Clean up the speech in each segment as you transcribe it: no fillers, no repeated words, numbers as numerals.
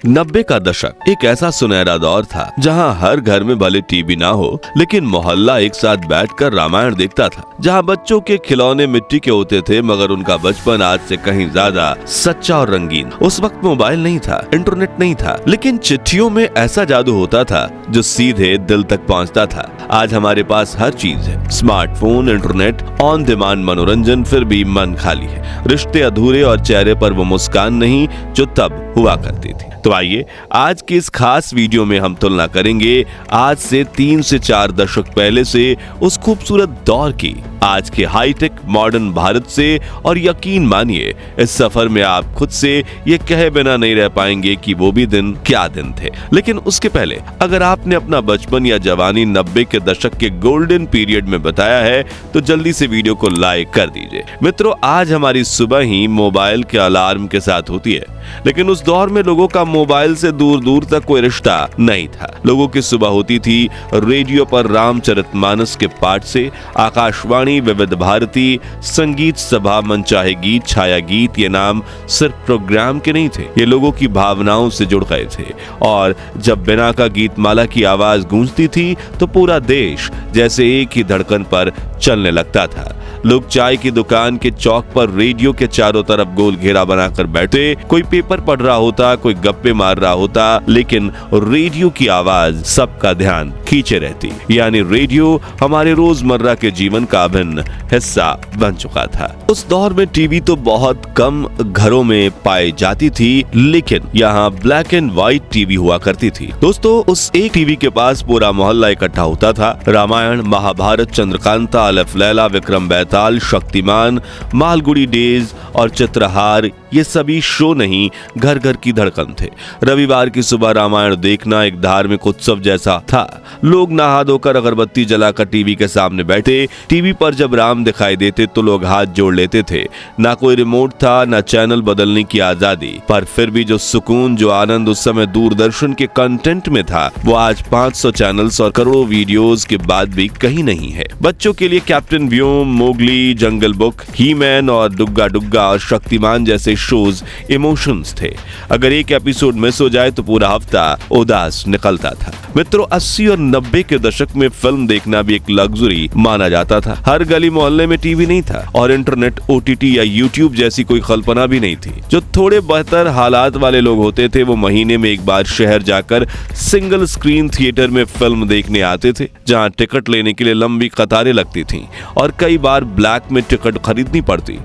90 का दशक एक ऐसा सुनहरा दौर था जहां हर घर में भले टीवी ना हो लेकिन मोहल्ला एक साथ बैठकर रामायण देखता था। जहां बच्चों के खिलौने मिट्टी के होते थे मगर उनका बचपन आज से कहीं ज्यादा सच्चा और रंगीन। उस वक्त मोबाइल नहीं था, इंटरनेट नहीं था, लेकिन चिट्ठियों में ऐसा जादू होता था जो सीधे दिल तक पहुंचता था। आज हमारे पास हर चीज है, स्मार्टफोन, इंटरनेट, ऑन डिमांड मनोरंजन, फिर भी मन खाली है। रिश्ते अधूरे और चेहरे पर वो मुस्कान नहीं जो तब हुआ करती थी। तो आइए आज के इस खास वीडियो में हम तुलना करेंगे आज से 3 से 4 दशक पहले से उस खूबसूरत दौर की आज के हाईटेक मॉडर्न भारत से, और यकीन मानिए इस सफर में आप खुद से ये कहे बिना नहीं रह पाएंगे कि वो भी दिन क्या दिन थे। लेकिन उसके पहले अगर आपने अपना बचपन या जवानी 90 के दशक के गोल्डन पीरियड में बताया है तो जल्दी से वीडियो को लाइक कर दीजिए। मित्रों, आज हमारी सुबह ही मोबाइल के अलार्म के साथ होती है, लेकिन उस दौर में लोगों का मोबाइल से दूर दूर तक कोई रिश्ता नहीं था। लोगों की सुबह होती थी रेडियो पर रामचरितमानस के पाठ से, आकाशवाणी, विविध भारती, संगीत सभा, मनचाहे गीत, छाया गीत। ये नाम सिर्फ प्रोग्राम के नहीं थे, ये लोगों की भावनाओं से जुड़ गए थे। और जब बिना का गीतमाला की आवाज गूंजती थी तो पूरा देश जैसे एक ही धड़कन पर चलने लगता था। लोग चाय की दुकान के चौक पर रेडियो के चारों तरफ गोल घेरा बनाकर बैठे, कोई पेपर पढ़ रहा होता, कोई गप्पे मार रहा होता, लेकिन रेडियो की आवाज सबका ध्यान खींचे रहती। यानी रेडियो हमारे रोजमर्रा के जीवन का अभिन्न हिस्सा बन चुका था। उस दौर में टीवी तो बहुत कम घरों में पाई जाती थी, लेकिन यहाँ ब्लैक एंड व्हाइट टीवी हुआ करती थी। दोस्तों, उस एक टीवी के पास पूरा मोहल्ला इकट्ठा होता था। रामायण, महाभारत, चंद्रकांता, अलफ लैला, विक्रम बेताल, शक्तिमान, मालगुड़ी डेज और चित्रहार, ये सभी शो नहीं, घर घर की धड़कन थे। रविवार की सुबह रामायण देखना एक धार्मिक उत्सव जैसा था। लोग नहा धोकर अगरबत्ती जलाकर टीवी के सामने बैठे। टीवी पर जब राम दिखाई देते तो लोग हाथ जोड़ लेते थे। ना कोई रिमोट था, ना चैनल बदलने की आजादी, पर फिर भी जो सुकून, जो आनंद उस समय दूरदर्शन के कंटेंट में था, वो आज 500 चैनल्स और करोड़ों वीडियोस के बाद भी कहीं नहीं है। बच्चों के लिए कैप्टन व्योम, मोगली, जंगल बुक, ही मैन और डुग्गा डुग्गा और शक्तिमान जैसे शोज इमोशंस थे। अगर एक एपिसोड मिस हो जाए तो पूरा हफ्ता उदास निकलता था। मित्रों, 80 और 90 के दशक में फिल्म देखना भी एक लग्जरी माना जाता था। हर गली मोहल्ले में टीवी नहीं था और इंटरनेट, ओटीटी या यूट्यूब जैसी कोई कल्पना भी नहीं थी। जो थोड़े बेहतर हालात वाले लोग होते थे वो महीने में एक बार शहर जाकर सिंगल स्क्रीन थिएटर में फिल्म देखने आते थे, जहां टिकट लेने के लिए लंबी कतारें लगती थीं और कई बार ब्लैक में टिकट खरीदनी पड़ती।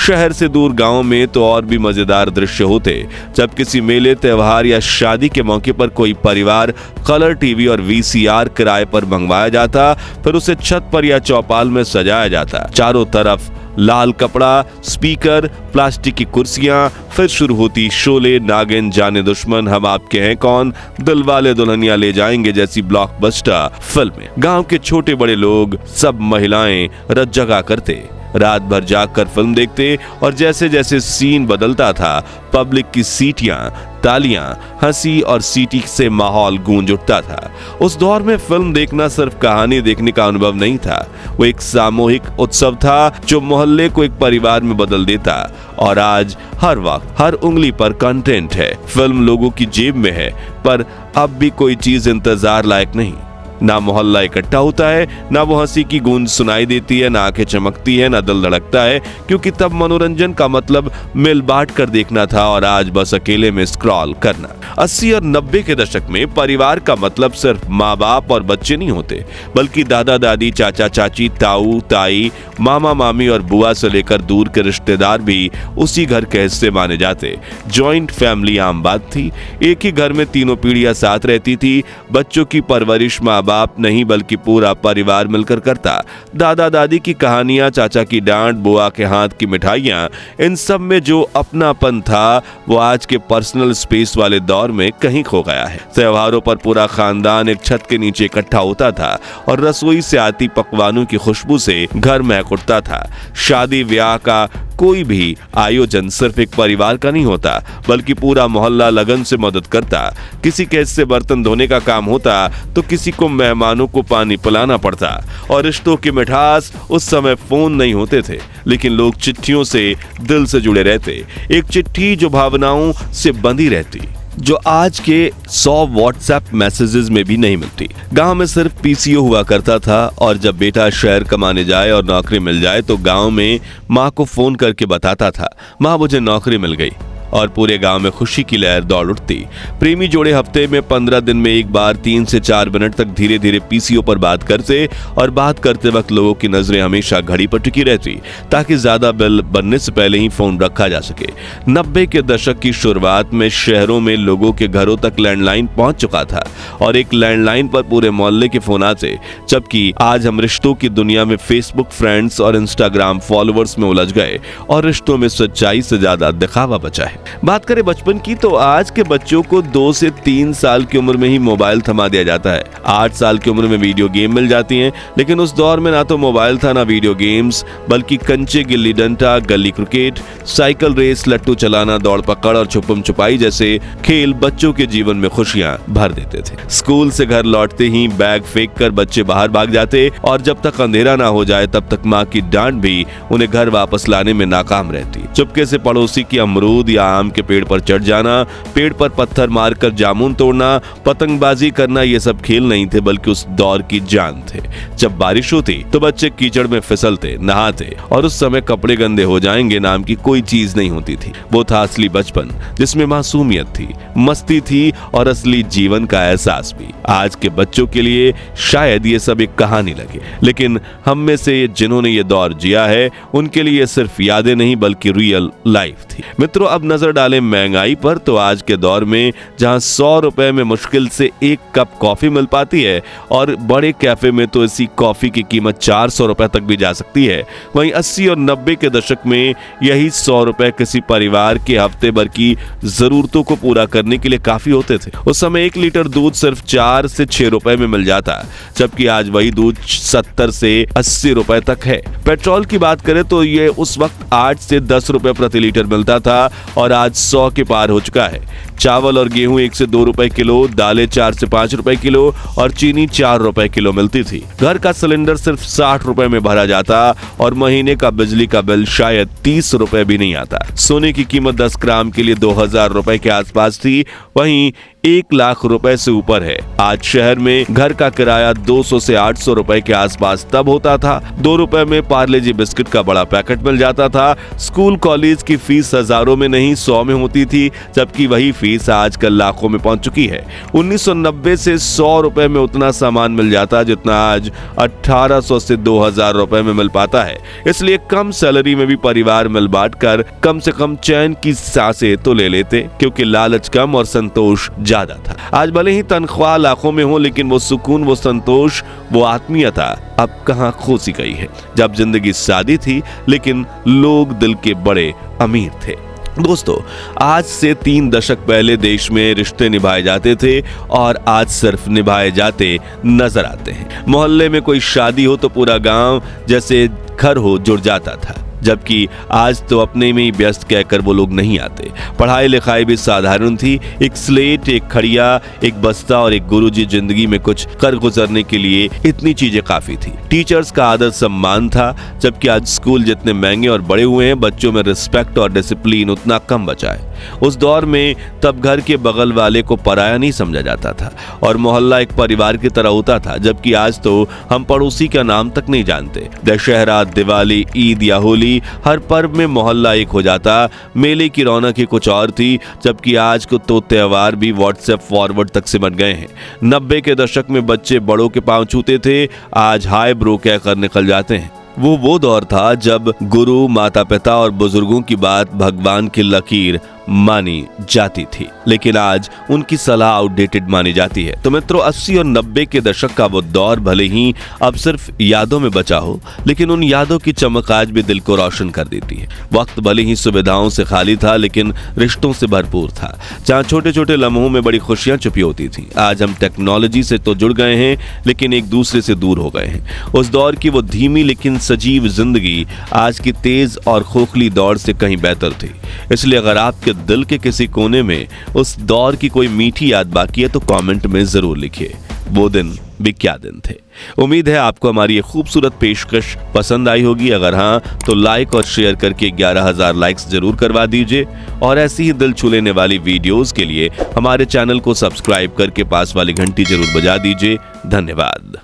शहर से दूर गांव में तो और भी मजेदार दृश्य होते, जब किसी मेले, त्योहार या शादी के मौके पर कोई परिवार कलर टीवी और वीसीआर किराए पर मंगवाया जाता, फिर उसे छत पर या चौपाल में सजाया जाता। चारों तरफ लाल कपड़ा, स्पीकर, प्लास्टिक की कुर्सियां, फिर शुरू होती शोले, नागिन, जाने दुश्मन, हम आपके हैं कौन, दिलवाले दुल्हनिया ले जाएंगे जैसी ब्लॉकबस्टर फिल्में। गांव के छोटे बड़े लोग, सब महिलाएं रत जगा करते, रात भर जागकर फिल्म देखते और जैसे जैसे सीन बदलता था पब्लिक की सीटियां, तालियां, हंसी और सीटी से माहौल गूंज उठता था। उस दौर में फिल्म देखना सिर्फ कहानी देखने का अनुभव नहीं था, वो एक सामूहिक उत्सव था जो मोहल्ले को एक परिवार में बदल देता। और आज हर वक्त हर उंगली पर कंटेंट है, फिल्म लोगों की जेब में है, पर अब भी कोई चीज इंतजार लायक नहीं। ना मोहल्ला इकट्ठा होता है, ना वो हंसी की गूंज सुनाई देती है, ना आंखें चमकती है, ना दिल धड़कता है, क्योंकि तब मनोरंजन का मतलब मिल बांट कर देखना था और आज बस अकेले में स्क्रॉल करना। 80 और 90 के दशक में परिवार का मतलब सिर्फ माँ बाप और बच्चे नहीं होते, बल्कि दादा दादी, चाचा चाची, ताऊ ताई, मामा मामी और बुआ से लेकर दूर के रिश्तेदार भी उसी घर के हिस्से माने जाते। जॉइंट फैमिली आम बात थी। एक ही घर में तीनों पीढ़ियां साथ रहती थी। बच्चों की परवरिश माँ बाप नहीं बल्कि पूरा परिवार मिलकर करता। दादा दादी की कहानियां, चाचा की डांट, बुआ के हाथ की मिठाइयां, इन सब में जो अपनापन था वो आज के पर्सनल स्पेस वाले दौर में कहीं खो गया है। त्योहारों पर पूरा खानदान एक छत के नीचे इकट्ठा होता था और रसोई से आती पकवानों की खुशबू से घर महक उठता था। शादी ब्याह का कोई भी आयोजन सिर्फ एक परिवार का नहीं होता, बल्कि पूरा मोहल्ला लगन से मदद करता। किसी के हिस्से बर्तन धोने का काम होता तो किसी को मेहमानों को पानी पिलाना पड़ता। और रिश्तों की मिठास, उस समय फोन नहीं होते थे, लेकिन लोग चिट्ठियों से दिल से जुड़े रहते। एक चिट्ठी जो भावनाओं से बंधी रहती। जो आज के 100 व्हाट्सएप मैसेजेस में भी नहीं मिलती। गांव में सिर्फ पीसीओ हुआ करता था और जब बेटा शहर कमाने जाए और नौकरी मिल जाए तो गांव में माँ को फोन करके बताता था, माँ मुझे नौकरी मिल गई, और पूरे गांव में खुशी की लहर दौड़ उठती। प्रेमी जोड़े हफ्ते में 15 दिन में एक बार 3 से 4 मिनट तक धीरे धीरे पीसीओ पर बात करते और बात करते वक्त लोगों की नजरें हमेशा घड़ी पर टिकी रहती ताकि ज्यादा बिल बनने से पहले ही फोन रखा जा सके। 90 के दशक की शुरुआत में शहरों में लोगों के घरों तक लैंडलाइन पहुंच चुका था और एक लैंडलाइन पर पूरे मोहल्ले के फोन आते, जबकि आज हम रिश्तों की दुनिया में फेसबुक फ्रेंड्स और इंस्टाग्राम फॉलोअर्स में उलझ गए और रिश्तों में सच्चाई से ज्यादा दिखावा बचा है। बात करें बचपन की तो आज के बच्चों को 2 से 3 साल की उम्र में ही मोबाइल थमा दिया जाता है। 8 साल की उम्र में वीडियो गेम मिल जाती हैं, लेकिन उस दौर में ना तो मोबाइल था ना वीडियो गेम्स, बल्कि कंचे, गिल्ली डंडा, गली क्रिकेट, साइकिल रेस, लट्टू चलाना, दौड़ पकड़ और छुपम छुपाई जैसे खेल बच्चों के जीवन में खुशियां भर देते थे। स्कूल से घर लौटते ही बैग फेंक कर बच्चे बाहर भाग जाते और जब तक अंधेरा ना हो जाए तब तक माँ की डांट भी उन्हें घर वापस लाने में नाकाम रहती। चुपके से पड़ोसी की अमरूद या आम के पेड़ पर चढ़ जाना, पेड़ पर पत्थर मारकर जामुन तोड़ना, पतंगबाजी करना, ये सब खेल नहीं थे बल्कि उस दौर की जान थे। जब बारिश होती तो बच्चे कीचड़ में फिसलते, नहाते और उस समय कपड़े गंदे हो जाएंगे नाम की कोई चीज नहीं होती थी। वो था असली बचपन जिसमें मासूमियत थी, मस्ती थी और असली जीवन का एहसास भी। आज के बच्चों के लिए शायद ये सब एक कहानी लगे, लेकिन हम में से जिन्होंने ये दौर जिया है उनके लिए सिर्फ यादें नहीं बल्कि रियल लाइफ थी। मित्रों, अब नजर डालें महंगाई पर तो आज के दौर में जहां 100 रुपए में मुश्किल से 1 कप कॉफी मिल पाती है और बड़े कैफे में तो इसी कॉफी की कीमत 400 रुपए तक भी जा सकती है, वहीं 80 और 90 के दशक में यही 100 रुपए किसी परिवार के हफ्ते भर की जरूरतों को पूरा करने के लिए काफी होते थे। उस समय 1 लीटर दूध सिर्फ 4 से 6 रुपए में मिल जाता, जबकि आज वही दूध 70 से 80 रुपए तक है। पेट्रोल की बात करें तो ये उस वक्त 8 से 10 रुपए प्रति लीटर मिलता था और आज 100 के पार हो चुका है। चावल और गेहूं 1 से 2 रुपए किलो, दालें 4 से 5 रुपए किलो और चीनी 4 रुपए किलो मिलती थी। घर का सिलेंडर सिर्फ 60 रुपए में भरा जाता और महीने का बिजली का बिल शायद 30 रुपए भी नहीं आता। सोने की कीमत 10 ग्राम के लिए 2000 रुपए के आसपास थी, वहीं 1 लाख रुपए से ऊपर है। आज शहर में घर का किराया 200 से 800 रुपए के आसपास तब होता था। 2 रुपए में पार्ले जी बिस्किट का बड़ा पैकेट मिल जाता था। स्कूल कॉलेज की फीस हजारों में नहीं 100 में होती थी, जबकि वही फीस आजकल लाखों में पहुंच चुकी है। 1990 से 100 रुपए में उतना सामान मिल जाता जितना आज 1800 से 2000 रुपए में मिल पाता है। इसलिए कम सैलरी में भी परिवार मिल बांट कर कम से कम चैन की सांसें तो ले लेते, क्योंकि लालच कम और संतोष ज्यादा था। आज भले ही तनख्वाह लाखों में हो, लेकिन वो सुकून, वो संतोष, वो आत्मीयता अब कहां खो सी गई है। जब जिंदगी सादी थी लेकिन लोग दिल के बड़े अमीर थे। दोस्तों, आज से 3 दशक पहले देश में रिश्ते निभाए जाते थे और आज सिर्फ निभाए जाते नजर आते हैं। मोहल्ले में कोई शादी हो तो पूरा गांव जैसे घर हो जुड़ जाता था, जबकि आज तो अपने में ही व्यस्त कहकर वो लोग नहीं आते। पढ़ाई लिखाई भी साधारण थी। एक स्लेट, एक खड़िया, एक बस्ता और एक गुरुजी जिंदगी में कुछ कर गुजरने के लिए इतनी चीजें काफी थी। टीचर्स का आदर सम्मान था, जबकि आज स्कूल जितने महंगे और बड़े हुए हैं, बच्चों में रिस्पेक्ट और डिसिप्लिन उतना कम बचा है। उस दौर में तब घर के बगल वाले को पराया नहीं समझा जाता था और मोहल्ला एक परिवार की तरह होता था, जबकि आज तो हम पड़ोसी का नाम तक नहीं जानते। दशहरा, दिवाली, ईद या होली, हर पर्व में मोहल्ला एक हो जाता। मेले की रौनक ही कुछ और थी, जबकि आज को तो त्योहार भी व्हाट्सएप फॉरवर्ड तक सिमट गए हैं। 90 के दशक में बच्चे बड़ों के पांव छूते थे, आज हाय ब्रो कहकर निकल जाते हैं। वो दौर था जब गुरु, माता पिता और बुजुर्गों की बात भगवान की लकीर मानी जाती थी, लेकिन आज उनकी सलाह आउटडेटेड मानी जाती है। तो मित्रों, 80 और 90 के दशक का वो दौर भले ही अब सिर्फ यादों में बचा हो, लेकिन उन यादों की चमक आज भी दिल को रोशन कर देती है। वक्त भले ही सुविधाओं से खाली था, लेकिन रिश्तों से भरपूर था। जहाँ छोटे छोटे लम्हों में बड़ी खुशियां छुपी होती थी, आज हम टेक्नोलॉजी से तो जुड़ गए हैं, लेकिन एक दूसरे से दूर हो गए हैं। उस दौर की वो धीमी लेकिन सजीव जिंदगी आज की तेज और खोखली दौड़ से कहीं बेहतर थी। इसलिए अगर आपके दिल के किसी कोने में उस दौर की कोई मीठी याद बाकी है तो कमेंट में जरूर लिखिए। वो दिन भी क्या दिन थे। उम्मीद है आपको हमारी ये खूबसूरत पेशकश पसंद आई होगी। अगर हाँ तो लाइक और शेयर करके 11,000 लाइक्स जरूर करवा दीजिए और ऐसी ही दिल छू लेने वाली वीडियोस के लिए हमारे चैनल को सब्सक्राइब करके पास वाली घंटी जरूर बजा दीजिए। धन्यवाद।